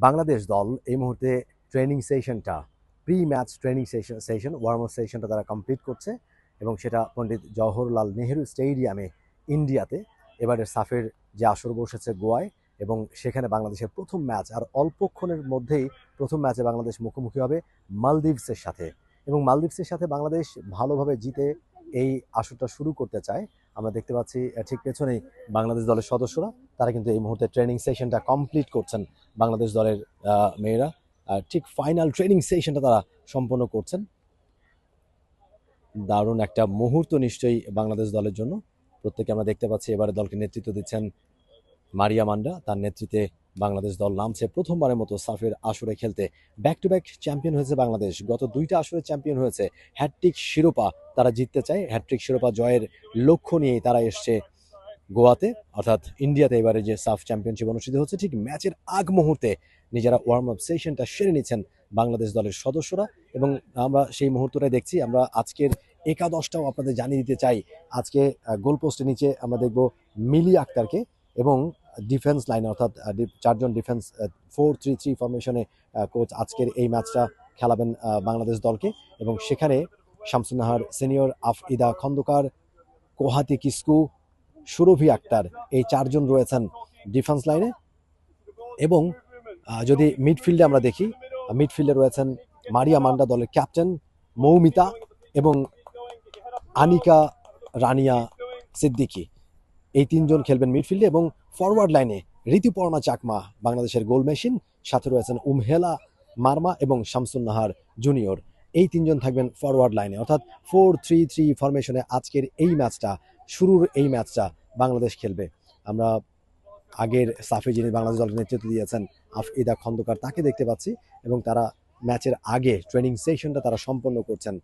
বাংলাদেশ দল এই মুহূর্তে ট্রেনিং সেশনটা pre match training session warm up সেশনটা তারা কমপ্লিট করছে এবং সেটা পণ্ডিত জওহরলাল নেহেরু স্টেডিয়ামে ইন্ডিয়াতে। এবারের সাফের যে আসর বসেছে গোয়ায় এবং সেখানে বাংলাদেশের প্রথম ম্যাচ, আর অল্পক্ষণের মধ্যেই প্রথম ম্যাচে বাংলাদেশ মুখোমুখি হবে মালদ্বীপসের সাথে এবং মালদ্বীপসের সাথে বাংলাদেশ ভালোভাবে জিতে এই আসরটা শুরু করতে চায়। আমরা দেখতে পাচ্ছি ঠিক পেছনেই বাংলাদেশ দলের সদস্যরা, তারা কিন্তু এই মুহূর্তে ট্রেনিং সেশনটা কমপ্লিট করছেন। বাংলাদেশ দলের মেয়েরা ঠিক ফাইনাল ট্রেনিং সেশনটা তারা সম্পন্ন করছেন। দারুণ একটা মুহূর্ত নিশ্চয়ই বাংলাদেশ দলের জন্য। প্রত্যেকে আমরা দেখতে পাচ্ছি এবারে দলকে নেতৃত্ব দিচ্ছেন মারিয়া মান্ডা, তার নেতৃত্বে বাংলাদেশ দল নামছে প্রথমবারের মতো সাফের আসরে খেলতে। ব্যাক টু ব্যাক চ্যাম্পিয়ন হয়েছে বাংলাদেশ, গত দুইটা আসরে চ্যাম্পিয়ন হয়েছে। হ্যাটট্রিক শিরোপা তারা জিততে চায়, হ্যাটট্রিক শিরোপা জয়ের লক্ষ্য নিয়েই তারা এসছে গোয়াতে, অর্থাৎ ইন্ডিয়াতে। এবারে যে সাফ চ্যাম্পিয়নশিপ অনুষ্ঠিত হচ্ছে ঠিক ম্যাচের আগ মুহূর্তে নিজেরা ওয়ার্ম আপ সেশনটা সেরে নিচ্ছেন বাংলাদেশ দলের সদস্যরা এবং আমরা সেই মুহূর্তটাই দেখছি। আমরা আজকের একাদশটাও আপনাদের জানিয়ে দিতে চাই। আজকে গোল পোস্টের নিচে আমরা দেখব মিলি আক্তারকে এবং ডিফেন্স লাইন অর্থাৎ চারজন ডিফেন্স 4-3-3 ফরমেশনে কোচ আজকের এই ম্যাচটা খেলাবেন বাংলাদেশ দলকে এবং সেখানে শামসুন্নাহার সিনিয়র, আফইদা খন্দকার, কোহাতি কিস্কু, সুরভি আক্তার, এই চারজন রয়েছেন ডিফেন্স লাইনে। এবং যদি মিডফিল্ডে আমরা দেখি, মিডফিল্ডে রয়েছেন মারিয়া মান্ডা দলের ক্যাপ্টেন, মৌমিতা এবং আনিকা রানিয়া সিদ্দিকি, এই তিনজন খেলবেন মিডফিল্ডে। এবং ফরওয়ার্ড লাইনে ঋতুপর্ণা চাকমা বাংলাদেশের গোল মেশিন, সাথে রয়েছেন উমহেলা মারমা এবং শামসুন্নাহার জুনিয়র, এই তিনজন থাকবেন ফরওয়ার্ড লাইনে। অর্থাৎ 4-3-3 ফরমেশনে আজকের এই ম্যাচটা, শুরুর এই ম্যাচটা বাংলাদেশ খেলবে। আমরা আগের সাফে যিনি বাংলাদেশ দলকে নেতৃত্ব দিয়েছেন আফইদা খন্দকার, তাকে দেখতে পাচ্ছি এবং তারা ম্যাচের আগে ট্রেনিং সেশনটা তারা সম্পন্ন করছেন।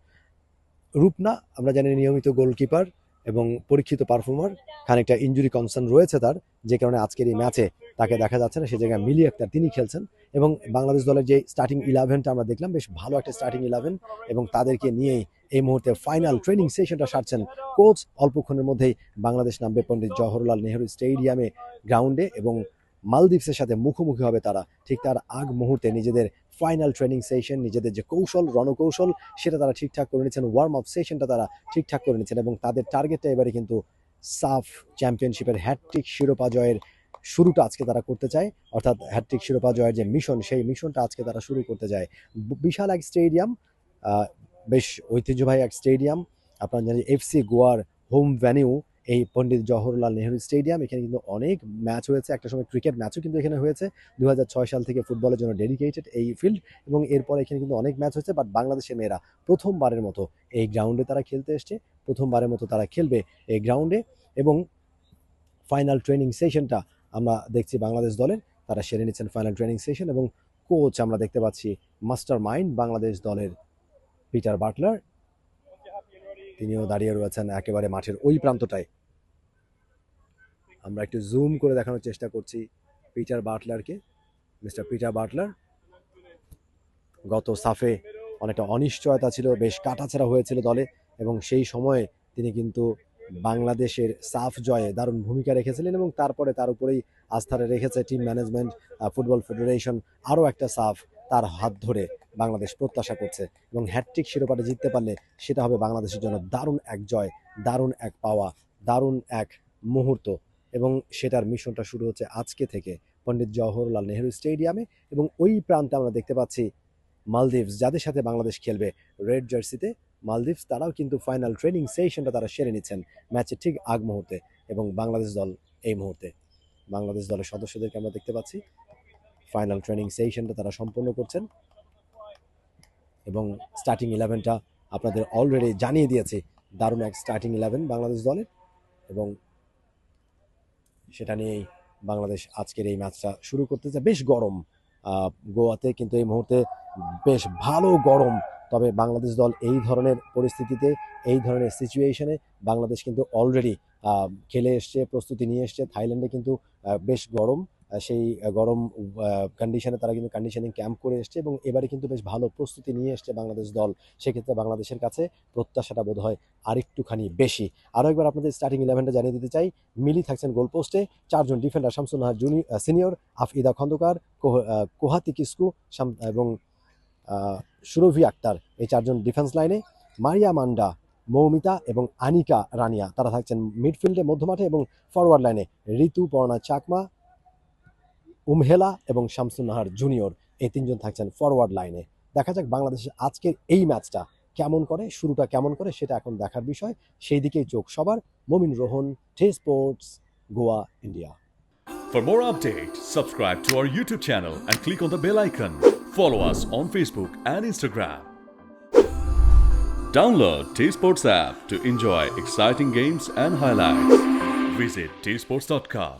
রূপনা আমরা জানি নিয়মিত গোলকিপার এবং পরীক্ষিত পারফর্মার, খানিকটা ইনজুরি কনসার্ন রয়েছে তার, যে কারণে আজকের এই ম্যাচে তাকে দেখা যাচ্ছে না। সে জায়গায় মিলি আক্তার তিনি খেলছেন এবং বাংলাদেশ দলের যে স্টার্টিং 11টা আমরা দেখলাম, বেশ ভালো একটা স্টার্টিং 11 এবং তাদেরকে নিয়েই এই মুহূর্তে ফাইনাল ট্রেনিং সেশনটা সারছেন কোচ। অল্পক্ষণের মধ্যেই বাংলাদেশ নামবে পণ্ডিত জওহরলাল নেহেরু স্টেডিয়ামে গ্রাউন্ডে এবং মালদ্বীপসের সাথে মুখোমুখি হবে তারা। ঠিক তার আগ মুহূর্তে নিজেদের ফাইনাল ট্রেনিং সেশন, নিজেদের যে কৌশল রণকৌশল সেটা তারা ঠিকঠাক করে নিচ্ছেন, ওয়ার্ম আপ সেশনটা তারা ঠিকঠাক করে নিচ্ছেন এবং তাদের টার্গেটটা এবারে কিন্তু সাফ চ্যাম্পিয়নশিপের হ্যাটট্রিক শিরোপা জয়ের শুরুটা আজকে তারা করতে চায়। অর্থাৎ হ্যাটট্রিক শিরোপা জয়ের যে মিশন, সেই মিশনটা আজকে তারা শুরু করতে চায়। বিশাল এক স্টেডিয়াম, বেশ ঐতিহ্যবাহী এক স্টেডিয়াম। আপনারা জানেন এফসি গোয়ার হোম ভ্যানিউ এই পণ্ডিত জওহরলাল নেহেরু স্টেডিয়াম। এখানে কিন্তু অনেক ম্যাচ হয়েছে, একটা সময় ক্রিকেট ম্যাচও কিন্তু এখানে হয়েছে। 2006 সাল থেকে ফুটবলের জন্য ডেডিকেটেড এই ফিল্ড এবং এরপর এখানে কিন্তু অনেক ম্যাচ হয়েছে। বাট বাংলাদেশের মেয়েরা প্রথমবারের মতো এই গ্রাউন্ডে তারা খেলতে এসছে, প্রথমবারের মতো তারা খেলবে এই গ্রাউন্ডে এবং ফাইনাল ট্রেনিং সেশনটা আমরা দেখছি বাংলাদেশ দলের, তারা সেরে নিচ্ছেন ফাইনাল ট্রেনিং সেশন এবং কোচ আমরা দেখতে পাচ্ছি মাস্টার মাইন্ড বাংলাদেশ দলের পিটার বাটলার, তিনিও দাঁড়িয়ে রয়েছেন একেবারে মাঠের ওই প্রান্তটায়। আমরা একটু জুম করে দেখানোর চেষ্টা করছি পিটার বাটলারকে। মিস্টার পিটার বাটলার, গত সাফে অনেকটা অনিশ্চয়তা ছিল, বেশ কাটাছেঁড়া হয়েছিল দলে এবং সেই সময়ে তিনি কিন্তু বাংলাদেশের সাফ জয়ে দারুণ ভূমিকা রেখেছিলেন এবং তারপরে তার উপরেই আস্থা রেখেছে টিম ম্যানেজমেন্ট, ফুটবল ফেডারেশন। আরও একটা সাফ তার হাত ধরে বাংলাদেশ প্রত্যাশা করছে এবং হ্যাটট্রিক শিরোপাটা জিততে পারলে সেটা হবে বাংলাদেশের জন্য দারুণ এক জয়, দারুণ এক পাওয়া, দারুণ এক মুহূর্ত এবং সেটার মিশনটা শুরু হচ্ছে আজকে থেকে পণ্ডিত জওহরলাল নেহেরু স্টেডিয়ামে। এবং ওই প্রান্তে আমরা দেখতে পাচ্ছি মালদ্বীপস, যাদের সাথে বাংলাদেশ খেলবে রেড জার্সিতে। মালদ্বীপস তারাও কিন্তু ফাইনাল ট্রেনিং সেশনটা তারা সেরে নিচ্ছেন ম্যাচের ঠিক আগ মুহূর্তে এবং বাংলাদেশ দল এই মুহূর্তে, বাংলাদেশ দলের সদস্যদেরকে আমরা দেখতে পাচ্ছি ফাইনাল ট্রেনিং সেশনটা তারা সম্পন্ন করছেন এবং স্টার্টিং 11টা আপনাদের অলরেডি জানিয়ে দিয়েছে। দারুণ এক স্টার্টিং 11 বাংলাদেশ দলের এবং সেটা নিয়েই বাংলাদেশ আজকের এই ম্যাচটা শুরু করতেছে। বেশ গরম গোয়াতে, কিন্তু এই মুহূর্তে বেশ ভালো গরম। তবে বাংলাদেশ দল এই ধরনের পরিস্থিতিতে, এই ধরনের সিচুয়েশনে বাংলাদেশ কিন্তু অলরেডি খেলে এসছে, প্রস্তুতি নিয়ে এসছে। থাইল্যান্ডে কিন্তু বেশ গরম, সেই গরম কন্ডিশনে তারা কিন্তু কন্ডিশনিং ক্যাম্প করে এসছে এবং এবারে কিন্তু বেশ ভালো প্রস্তুতি নিয়ে এসছে বাংলাদেশ দল। সেক্ষেত্রে বাংলাদেশের কাছে প্রত্যাশাটা বোধ হয় আরেকটুখানি বেশি। আরও একবার আপনাদের স্টার্টিং 11টা জানিয়ে দিতে চাই। মিলি থাকছেন গোল পোস্টে, 4জন ডিফেন্ডার শামসুন নাহার সিনিয়র, আফইদা খন্দকার, কোহাতি কিস্কু এবং সুরভি আক্তার, এই 4জন ডিফেন্স লাইনে। মারিয়া মান্ডা, মৌমিতা এবং আনিকা রানিয়া তারা থাকছেন মিডফিল্ডে মধ্যমাঠে, এবং ফরওয়ার্ড লাইনে ঋতুপর্ণা চাকমা, উমহেলা এবং শামসুন নাহার জুনিয়র, এই 3জন থাকছেন ফরওয়ার্ড লাইনে। দেখা যাক বাংলাদেশের আজকের এই ম্যাচটা কেমন করে, শুরুটা কেমন করে, সেটা এখন দেখার বিষয়। সেই দিকেই চোখ সবার। মমিন রোহন, টে sports, Goa, India. For more updates, subscribe to our YouTube channel and click on the bell icon. Follow us on Facebook and Instagram. Download T-Sports app to enjoy exciting games and highlights. Visit tsports.com.